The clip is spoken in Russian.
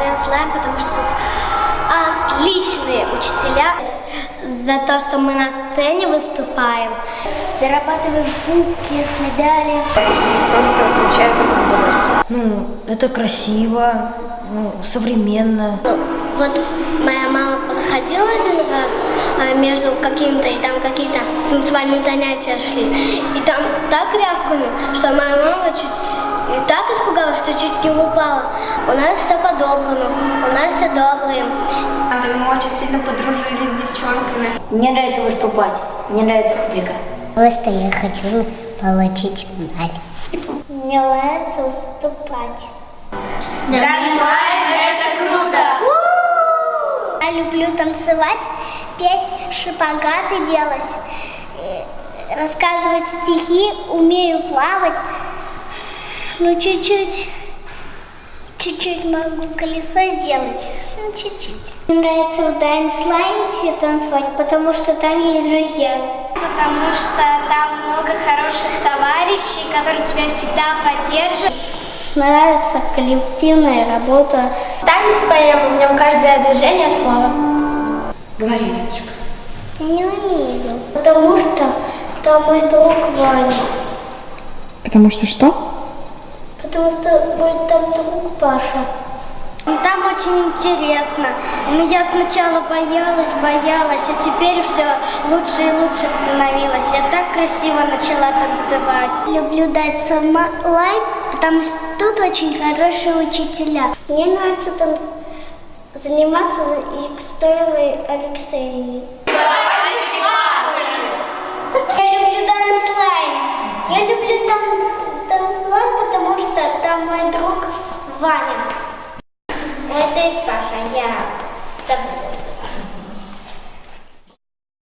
Dance Line, потому что тут отличные учителя. За то, что мы на сцене выступаем, зарабатываем кубки, медали. И просто получают это удовольствие. Ну, это красиво, современно. Вот моя мама проходила один раз между каким-то, и там какие-то танцевальные занятия шли. И там так рявкнули, что моя мама и так испугалась, что чуть не упала. У нас все по-доброму, у нас все добрые. Мы очень сильно подружились с девчонками. Мне нравится выступать, мне нравится публика. Просто я хочу получить медаль. Мне нравится выступать. Это круто! Я люблю танцевать, петь, шпагаты делать, рассказывать стихи, умею плавать. Ну, чуть-чуть могу колесо сделать. Ну, чуть-чуть. Мне нравится в Dance Line все танцевать, потому что там есть друзья. Потому что там много хороших товарищей, которые тебя всегда поддержат. Нравится коллективная работа. Танец поем, в нем каждое движение слово. Говори, Леночка. Я не умею. Потому что там мой друг Ваня. Потому что что? Потому что будет там друг Паша. Там очень интересно. Но я сначала боялась, а теперь все лучше и лучше становилось. Я так красиво начала танцевать. Люблю Dance Line, потому что тут очень хорошие учителя. Мне нравится заниматься Екатериной Алексеевной. Я люблю Dance Line. Я люблю Dance Line, потому что там мой друг Ваня. Это Паша, я